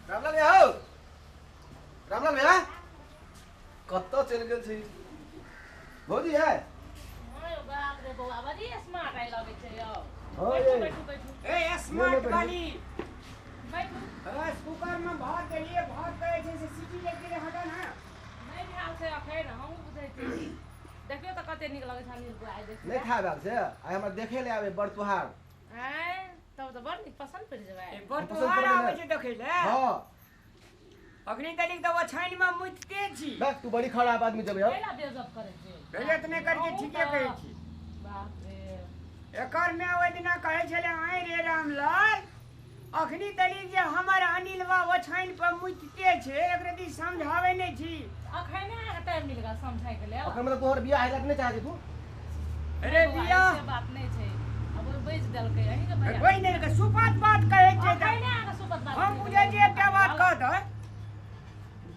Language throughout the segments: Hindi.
रामलाल भैया हो रामलाल भैया कत्तो चल गेल छी भौजी है ओए बाप रे बौआ बड़ी स्मार्ट आइ लगे छै यौ हो बैठू ए स्मार्ट वाली बैठू राइस कुकर में भात देलिए भात कहे छै से सीटी लग के हटा ना नहीं भेल छै अखन हम बुझै छी देखियो त कते नीक लगे छै अनिल बुआ आइ देखियो नहीं खा बाल से आइ हमरा देखे ले आवे बड़ तुहार आइ तब त बड़ नीक पसंद पड़ जेबै ए बड़ तोहार आवे छै देखे ले हां अग्नि तलिक तो छाइन में मुतते छी देख तू बड़ी खराब आदमी जबे हो केला बेइज्जत करे छै बेइज्जत नहीं करके ठीके कहे छी बाप रे एकर में ओइ दिना कहे छले आइ रे रामलाल अग्नि तलिक जे हमर अनिलवा ओ छाइन पर मुतते छै एकरे दी समझावे नहीं छी अखने आके टाइम मिल गेल समझाइ के लेल अखन मतलब तोहर बियाह है नहीं चाहे तू अरे बिया से बात नहीं छै अब ओ बेच देलकै अही के भैया कोई नहीं के सुपात बात कहे छै अखने आके सुपत बात हम बुझे छी एकटा बात कह दे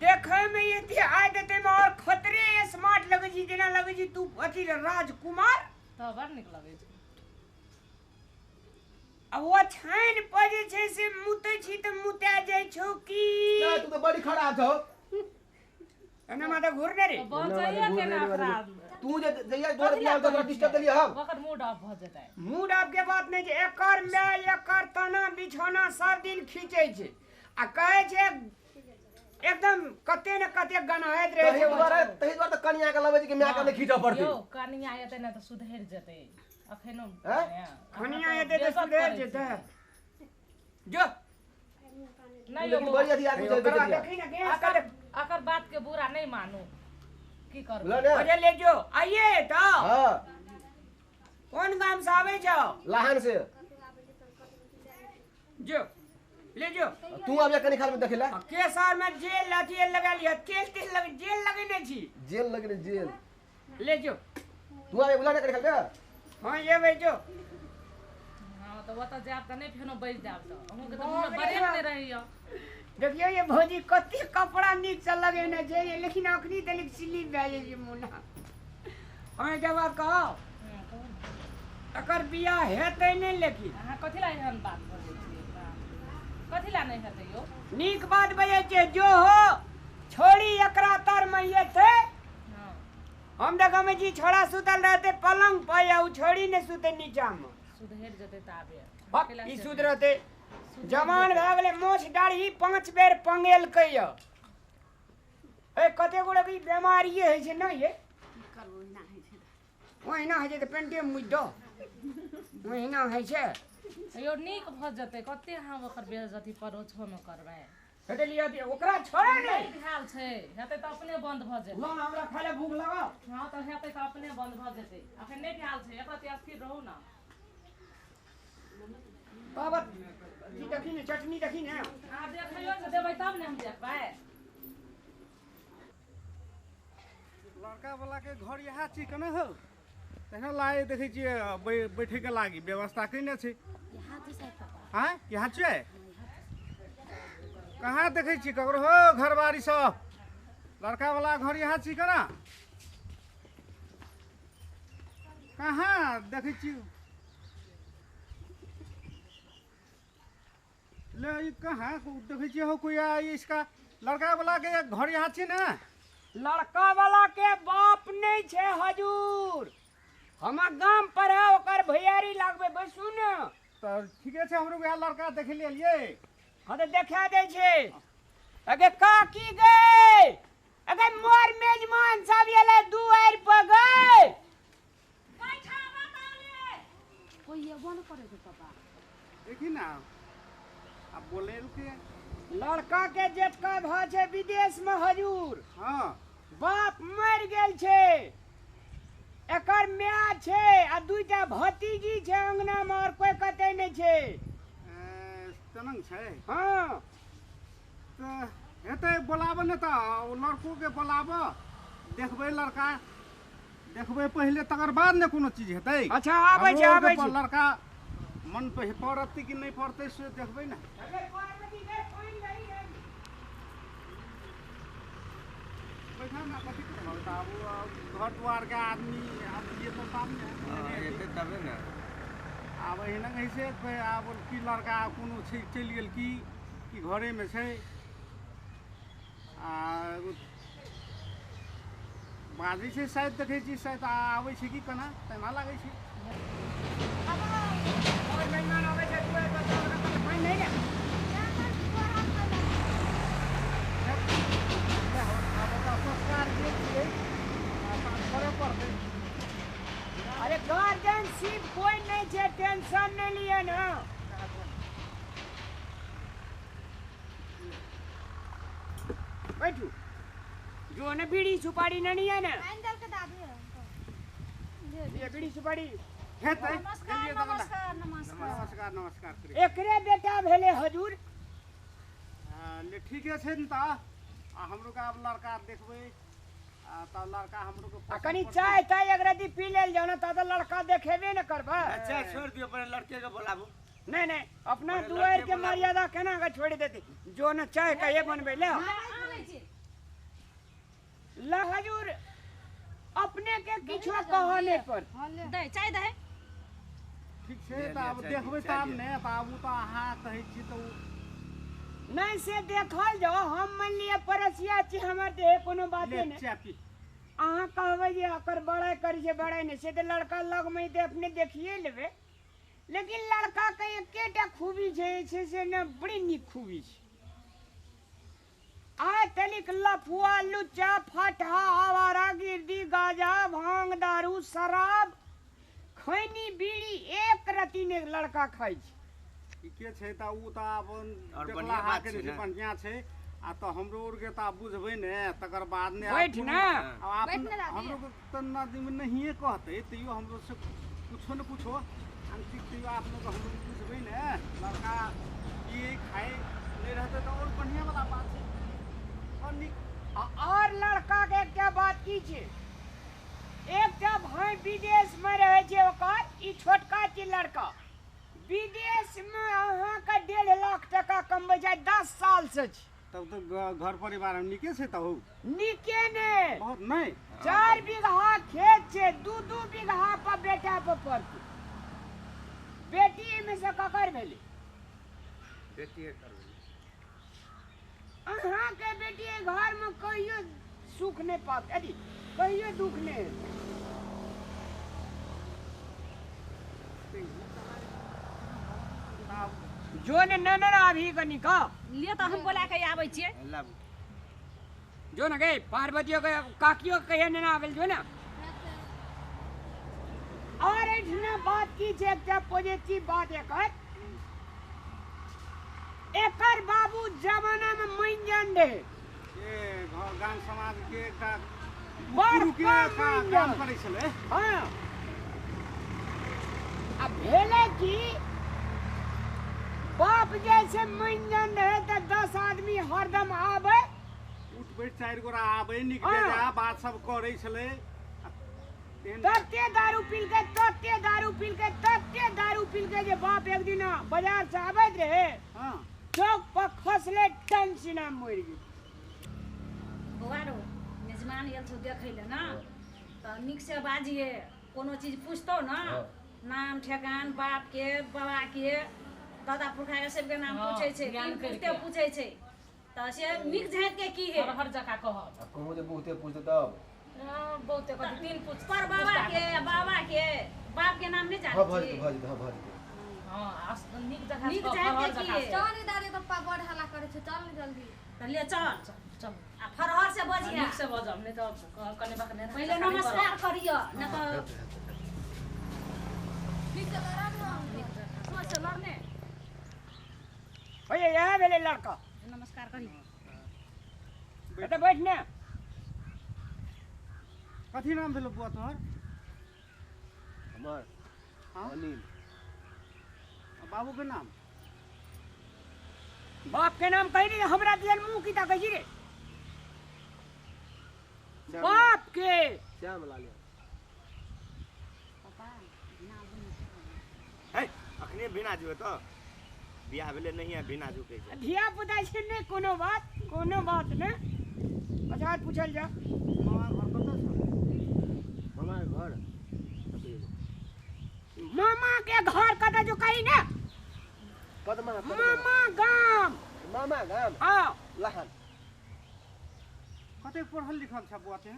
देखे में ये थी आय देते में और खतरे स्मार्ट लगे छी जेना लगे छी तू अथी राजकुमार त बड़ नीक लगे छै अब वो छाइन पर जे छै से मुते छी त मुता जाय छौ की तू तो बड़ी खराब छौ एना माथा घुरने रे बचैया के ना अपराध तू जे जइया तोहर बियाह तो डिस्टर्ब देलिए हम ओकर मूड ऑफ भ जेतै मूड ऑफ के बात नहीं छै एकर में एकर तना बिछौना सब दिन खींचे छै आ कहे छै एकदम कते न कते गनाइत रहे छै तही द्वारा तो कनिया के लगे कि मैं के खींचा पड़ती यो कनिया एतै न त सुधरि जेतै अखनो खनिया एते त सुधर जेतै जो नहीं लेकिन बड़ी अथी आदमी चल ओकरा देखिए देखी ना गैस कर अकर बात के बुरा नहीं मानू की करू बोला ना अरे ले जो आइए तो हां कौन गांव से आवे छो लाहन से जो ले जो तू अब कनी खाल में देखेला केसर में जेल लाठी लगा लिया तेल लगे जेल लगे नहीं छी जेल लगे जेल ले जो तू आवे बुला ना कनी खाल में हां ये भाई जो हां तो वो तो जाब त नहीं फेनो बैठ जाब त हमहु के तो बड़े नहीं रहियो देखियो ये भौजी कते कपड़ा नीक से लगे ना छै लेकिन अखनी तलिक सिली भए जे मुना हमें जब कहो अकर बियाह हेतै नहीं लेकिन हां कथि ला एहन बात बोलै छी कथि ला नहीं हेतै यो नीक बात बजे छै जो हो छोड़ी एकरा तर में ये थे हां हम देखा में जी छोड़ा सुतल रहते पलंग पर या उ छोड़ी ने सुते नीचा में सुधरि जेतै त आबे ई सुधरते जवान भए गेले मोछ दाढ़ी 5 बेर पंगेल कइयो ए कते गोड़े की बीमारी है छै ना ये करबो ना है छै ओहिना है छै त पेंटे मुइ दो ओहिना है छै यो नीक भ जेतै कते हम ओकर बेइज्जती परोछो न करबै हेते लिया दे ओकरा छोड़े नहीं भेल छै हेतै त अपने बंद भ जेतै लो हमरा खाले भूख लगा हां त हेतै त अपने बंद भ जेतै अखन नहीं भेल छै एकरा त स्थिर रहू ना बाबा जी देखी ने चटनी देखी ने आ देखैयो से देबै तब ने हम देखबै लड़का वाला के घर यहाँ चिकन हो तहना लाए देखे छिए बैठे के लागी व्यवस्था कइने छै हां यहाँ छै कहाँ देखे छी ककरो हो घरबारी सब लड़का वाला घर यहाँ छी कना कहाँ देखे छी ले ई कहाँ देखे छी हो कोई इसका लड़का वाला के घर यहाँ छी ना लड़का वाला के बाप नहीं छे हजूर हमार गांव पर है ओकर भैयारी लागबे बैसू न तो ठीके छै हमरो वह लड़का देख लेलिए हां तो देखा दे छे अगे काकी गए अगे मोर मेजमान सब एले दुआर पर गए बैठावा ताले कोई ये बन करे के पापा देखी ना अब बोले के लड़का के जेठका भा छे विदेश में हजूर हाँ बाप मर गेल छे एकर माय छे आ दुईटा भतीजी छे अंगना में और कोई कते नहीं छे तनंग छै हां तो हेतै बोलाबो ने तो लड़को के बोलाबो देखबै लड़का देखबै पहले तकर बाद ने कोनो चीज हेतै अच्छा आबै छै लड़का मन पे पड़त कि नहीं पड़तै से देखबै ना बैठा ना कथी करबौ अब घर द्वार के आदमी अब ये तो सामने एते तबे ना अब एहन ऐसे अब की लड़का कोनो छै चलि गेल की घरे में छै बाजी छै शायद देखै छी शायद आबै छै कि केना तेना लागै छै और मेहमान आवे छै तू बता पानी नहीं रे अरे गार्जियनशिप कोई नहीं है टेंशन नहीं लिए ना बैठू जो ने बीड़ी सुपारी नहीं है ना ये बीड़ी सुपारी नमस्कार नमस्कार एकरे बेटा भेले हजूर ले ठीके छै न त हमरो का अब लड़का देखबै त लड़का हमरो को कनी चाय ताय एक रती पी लेल जाओ ना त लड़का देखेबे न करबा अच्छा छोड़ दियो पर लड़के के बुलाबू नहीं नहीं अपना दुआर के मर्यादा केना के छोड़ देती जो न चाय का ये बनबे ले ला हजूर अपने के किछो कहने पर दे चाय दे ठीक छै त अब देखबै तब ने त आबू त अहाँ कहै छी त नहीं से देखल जाओ हम मान लिया परसिया छी हमर देह कोनो बाते ले ने चापी अहाँ कहबै जे अकर बड़ाई करी जे बड़ाई नहीं से तो लड़का लग में दे अपने देखिए लेबे लेकिन लड़का के एकेटा खूबी छै से ने बड़ी निक खूबी छै आ तलिक लफुआ लुच्चा फटा आवारा गिरदी गाजा भांग दारू शराब खैनी बीड़ी एक रती ने लड़का खाई छै ठीके छै त उ त अपन और देखला बढ़िया बात हाके छै छै ने। बढ़िया छै आ त हमरो और के त बुझबै ने तकर बाद ने बैठ ना अब हमरो को त नदी में नहीं कहते तैयो हमरो से कुछो न कुछो अंतिम तैयो आप लोग हमरो बुझबै ने लड़का ये खाए नहीं रहते तो और बढ़िया वाला बात है और निक और लड़का के क्या बात की छे एकटा भाई विदेश में रहे छे ओकर ई छोटका छी लड़का विदेश में अहाँ का 1.5 लाख टका कमबै छै 10 साल से छी तब तो घर परिवार में निके से त हो निके ने बहुत नहीं 4 बीघा खेत छे 2-2 बीघा पर बेटा पर पड़ती बेटी में से ककर भेले बेटी करबै अहाँ के बेटी घर में कहियो सुख नहीं पात अरे कहियो दुख नहीं जो ने ननर अभी कनी का लिए तो हम बोला के आबै छियै लाबू जो न गए पार्वती के काकियो कहे न आवेल जो ना और इतना बात की छे एकटा पॉजिटिव बात एकर बाबू जमाना में मंजन रहे ये गांव समाज के एकटा बड़ गुरु के काम करै छले हाँ अब भेले की बाप जैसे मंजन रहे तो 10 आदमी हरदम आवे उठ बैठ 4 गोरा आबै निक हाँ। बेजा बात सब करै छले तत्ते दारू पील के जे बाप एक दिन बाजार से आबैत रहे हां चौक पर खसले टंसिना मर गई बौआरो मेजमान आयल छौ देखै ले ना त नीक से बाजिए कोनो चीज पूछतो ना नाम ठेकान बाप के बाबा के दादा पुरखा के सबके नाम पूछै छै पूछै छै त से नीक झाँट के की है हर जगह कह अब कहूँ जे बहुते पूछ तब बहुते कथि तीन पूछ पर बाबा के बाप के नाम नहीं हाँ जानै भज छी भज भज हां नीक जगह नीक झाँट के की है चल दादी पप्पा बड़ हल्ला करे छै चल ने जल्दी त ले चल चल आ फरहर से बजिया नीक से बजब नहीं तो कने बकने पहिले नमस्कार करियो न त ठीक से लड़ा ना सोच से लड़ने भैया यहाँ भेले लड़का नमस्कार करी बेटा बैठने कथी नाम भेलो बुआ तोहर हमार हाँ? अनिल बाबू के नाम बाप के नाम कही नहीं हमरा दियल मुंह की ता कही रे बाप के श्याम लाल है अखने बिना जुए तो बियाह भेले नहीं है बिना जुके छै धिया पुता से नहीं कोनो बात ने अच्छा पूछल जा मामा घर मामा के घर कदा जो कही ना कदमा मामा गांव मामा गाम हाँ लहन कते पढ़ल लिखल छ बुआ ते?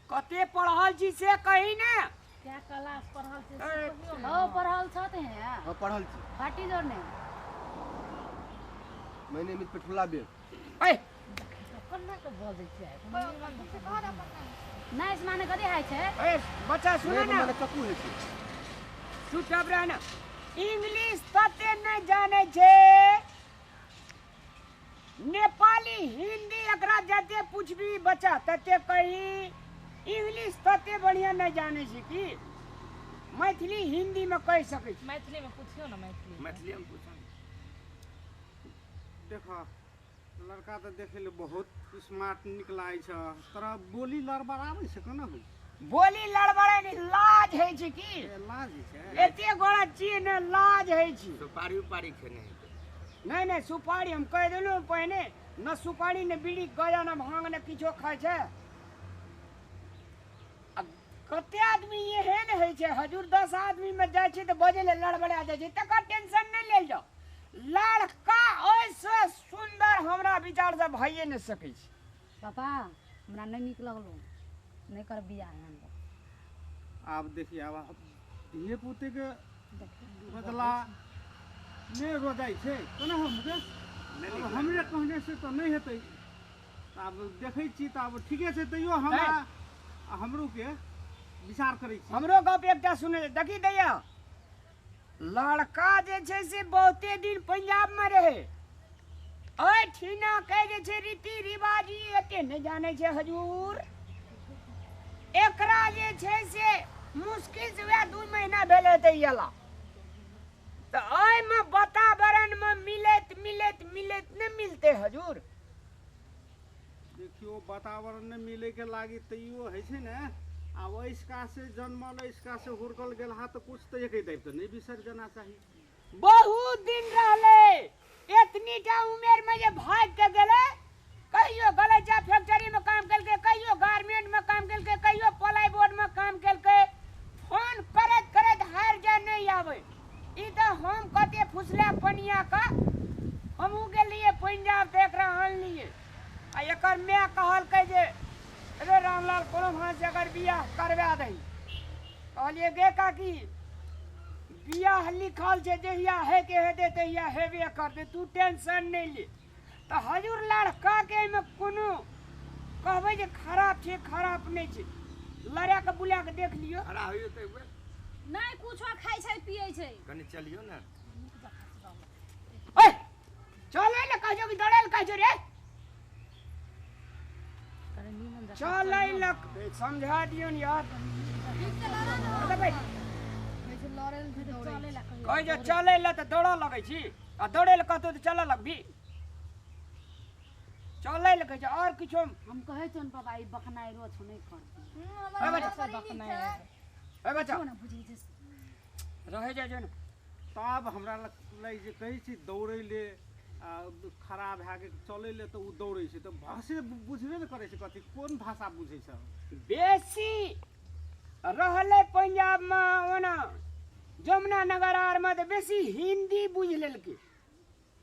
कते पढ़ल छी से कही ना। क्या क्लास पढ़ल से ए, कहियो ना। ओ पढ़ल छते हैं। हां पढ़ल छी। फाटी जोड़ने। मैंने मित पेठुला बे। ए कन्ना के बोल दै छै। नहीं इस माने कदी हाय छै। ए बच्चा सुनो ना। मैंने ककू है छी। चुपचाप रह ना। इंग्लिश तते नहीं जाने छे। नेपाली हिंदी एकरा जते पूछबी बच्चा तते कही। इंग्लिश तते बढ़िया नहीं जाने छी की। मैथिली हिंदी में कह सकै छी। मैथिली में पूछियो ना मैथिली। मैथिली में पूछो। देखो लड़का तो देखे ले बहुत स्मार्ट निकलाइ छ। तोरा बोली लड़बड़ाबै छै केना हो? बोली लड़बड़े नहीं लाज है छी की। ए लाज छै। एते गोड़ा चीज ने लाज है छी। सुपारी उपारी खेने है। नहीं नहीं सुपारी हम कह देलू पहले न सुपारी न बीड़ी गजा न भांग न किछो खाय छै। अब कते आदमी ये है न है छै हजूर 10 आदमी में जाय छै त बजे ले लड़बड़ा जाय छै तकर टेंशन नहीं ले जाओ। लड़का ऐसे सुंदर हमरा विचार से भइए न सकै छै। पापा हमरा नहीं निक लगलो। नहीं कर बियाह हम। आब देखिए आब ये पुते के बदला नहीं रोजाई छै केना हो मुकेश? अब हमरे कहने से तो नहीं हेतै। आब देखै छी त आब ठीके छै तैयो हमरा हमरो के विचार करै छी। हमरो गप एकटा सुने देखी दैया। लड़का जे छै से बहुते दिन पंजाब में रहे। ओए ठीना कह जे छै रीति रिवाज ई एते नहीं जाने छै हजूर। एकरा जे छै से मुश्किल से 2 महीना भेले त यला। तो ओय में वातावरण में मिलत न मिलते हजूर। देखियो वातावरण में मिले के लागी तैयो है छै ने। अब इसका से जन्मल इसका से हुरकल गेल हा तो कुछ तो एक टाइप तो नहीं बिसर जाना चाहिए। बहुत दिन रहले एतनीटा उम्र में जे भाग के गेले। कहियो गलेचा फैक्ट्री में काम केलके, कहियो गारमेंट में काम केलके, कहियो प्लाई बोर्ड में काम केलके। फोन करत करत हार जा नहीं आवे। ई तो हम कते फुसला पनिया का हमहू गेलिए पंजाब त एकरा आनलिए। आ एकर मैं कहल के जे रे रामलाल कोनो भांज से अगर बियाह करवा दही। कहलिए गे काकी बियाह लिखल छै जहिया है के हेते तहिया हेबे करते तू टेंशन नहीं ले। तो हजूर लड़का के में कोनो कहबे जे खराब छै खराब नहीं छै। लड़ा के बुला के देख लियो। खड़ा होइयो तो एक बेर नहीं कुछो खाय छै पियै छै। कनी चलियो ना। ओए चले ले कहजो कि दौड़े ले कहजो रे। करे नीमन जा। चले ले समझा दियो न यार। अरे भाई वैसे लड़े ले दौड़े। चले ला कहियो। कह जे चले ले त दौड़ लगै छी। आ दौड़े ले कहतो त चल लगबी। चले ले कहजो और किछो। हम कहे छन पापा ई बकनाई रो छ नहीं करती। ए बच्चा ए बच्चा ना बुझी जे रहे जा जन। तब हमरा लग जे कहै छी दौड़ै ले खराब भए के चलै ले तो उ दौड़ै छै तो भाषे बुझबे ने करै छै कथी कोन भाषा बुझै छ। बेसी रहले पंजाब में ओना जमुना नगर आर में तो बेसी हिंदी बुझ लेलके।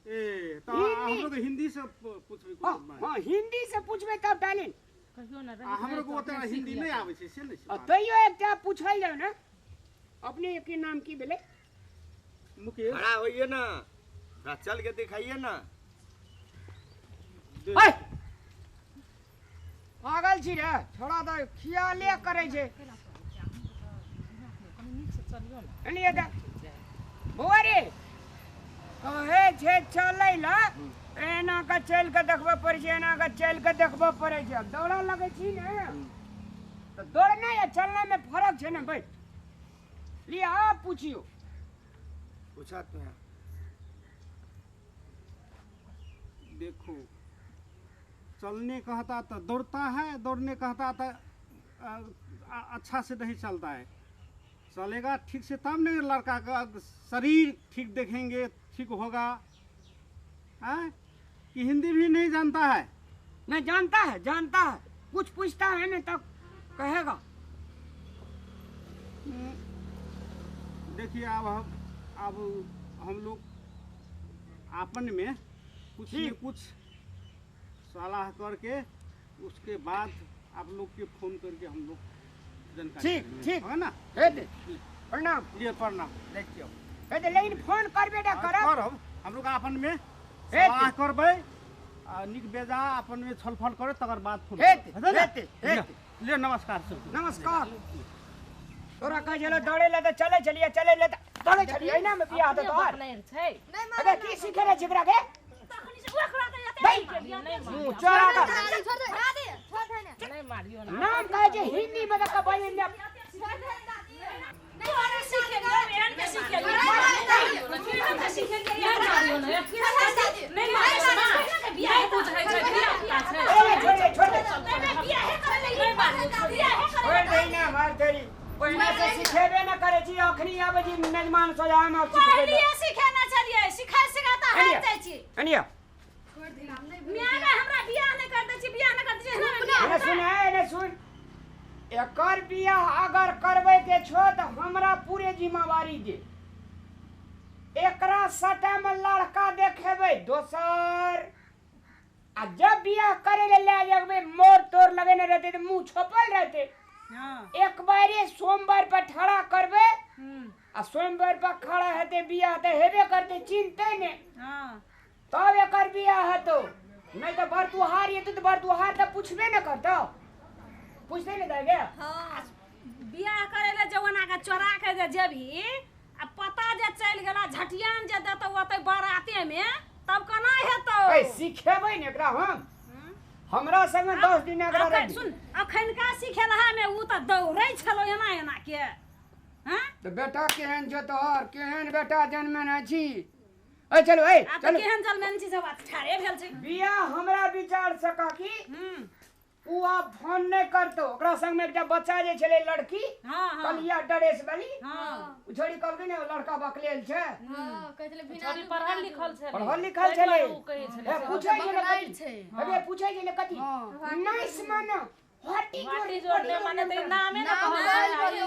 ए तो हिंदी। हमरो के हिंदी से पूछबे हाँ कोन हाँ हिंदी से पूछबे तब डालिन। कहियो ना हमरो को ओते हिंदी नहीं आबै छै से नहीं आ छै। तैयो एकटा पूछल जाओ ना। अपने के नाम की भेले? मुकेश खड़ा होइए ना। थोड़ा चल के दिखाइए ना। ओए पागल छी रे छोड़ा दे खियाले करे छै। कनी नीक से चलियो ना। एलिए दा बौआ रे कहे छै चलै ला एना के चल के देखबो पड़ै छै एना के चल के देखबो पड़ै छै। दौड़ा लगे छी ने तो दौड़ना या चलने में फर्क छै ना भाई। लिया आप पूछियो। पूछा तो है। देखो चलने कहता तो दौड़ता है, दौड़ने कहता तो अच्छा से नहीं चलता है। चलेगा ठीक से तब नहीं लड़का का शरीर ठीक देखेंगे ठीक होगा। हैं कि हिंदी भी नहीं जानता है? नहीं जानता है कुछ पूछता है ना तब कहेगा। देखिए अब हम लोग आपन में कुछ न ठीक। कुछ सलाह करके उसके बाद आप लोग के फोन करके हम लोग जानकारी ठीक, देंगे। ठीक। है ना? हे दे प्रणाम लिए प्रणाम देखियो हे दे लेकिन फोन करबे ना करब करब हम लोग अपन में सलाह करबै आ निक बेजा अपन में छलफल करे तकर बाद फोन हेते, करब। है ना? हेते, हेते। ले नमस्कार सर नमस्कार तोरा कह चलो दौड़े ले तो चले चलिए दौड़े चलिए ना में बियाह तो तोहर नहीं छै अबे की सीखे रे झगड़ा के तखनी से ओकरा त याते नहीं नहीं मुंह चोरा का नहीं मारियो ना नाम कहे जे हिंदी में तो कबई ने तोरा सीखे एहन के सीखे एहन के सीखे यार मारियो ना नहीं मारियो ना बियाह बुझै छै बियाह छै ए छोड़ बियाह करे नहीं मारियो बियाह छोड़ दे ना मार तेरी ओइना से सिखेबे ना करे छी अखनी आबे जी मेजमान सोजा हम सीखे पहले सीखे ना चलिए सिखाता है जाइ छी अनिया मियां के हमरा बियाह नहीं कर दै छी बियाह नहीं कर दै छी अरे सुन है सुन एकर बियाह अगर करबै के छो त हमरा पूरे जिम्मेवारी दे एकरा सटा में लड़का देखेबै दोसर आ जब बियाह करे ले जबे मोर तोर लगेने रहते तो मुंह छपल रहते हां एक बारे सोमवार पर ठड़ा करबे आ सोमवार पर खड़ा हेते बियाह त हेबे करते चिंते ने हां तब एकर बियाह हतो नहीं तो बरतुहार ये तो बरतुहार तो पूछबे न करतो पूछते न देगे हां बियाह करे ले जवाना के चोरा के जे जेबी आ पता जे चल गेला झटियान जे देतो ओते बाराते में तब कना हेतो ए सिखेबै न एकरा हमरा संग 10 दिन एकरा रह सुन अखनका सिखेलहा में उ त दौड़ै छलो एना एना के हां तो बेटा केहन छ तोहर केहन बेटा जन्मे न छी ए चलो ए आ त चलो केहन जलमेन छी सब ठाड़े भेल छै बियाह हमरा विचार से का की उ आप फोन नहीं करतो ओकरा संग में एकटा बच्चा जे छले लड़की हां हां कलिया ड्रेस वाली हां उ छोड़ी कहलकै ने लड़का बकलेल छै छोरी पढ़ल लिखल छै पढ़ल लिखल छले उ कहै छले ए पूछै जे बकराइल कथी छै। अबे पूछै जे कथी नाइस मानो हटी माटी जोड़ने माने त नामे न कहै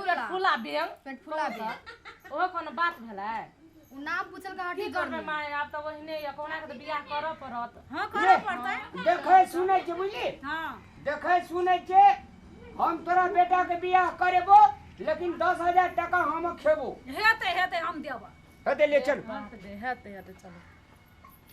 पेट फुला बेंग पेट फुला दे ओहो कोनो बात भेलै उ नाम पूछल का की हटी करबे माय आब त ओहिने या कोना के त बियाह करऽ पड़त हां करे पड़तै देखे सुनै छै बुझली हां देखे सुनै छै हम तोरा बेटा के बियाह करेबो लेकिन 10,000 टका हम खेबो हेते हेते हम देब हेते ले चल बात दे हेते हेते चलो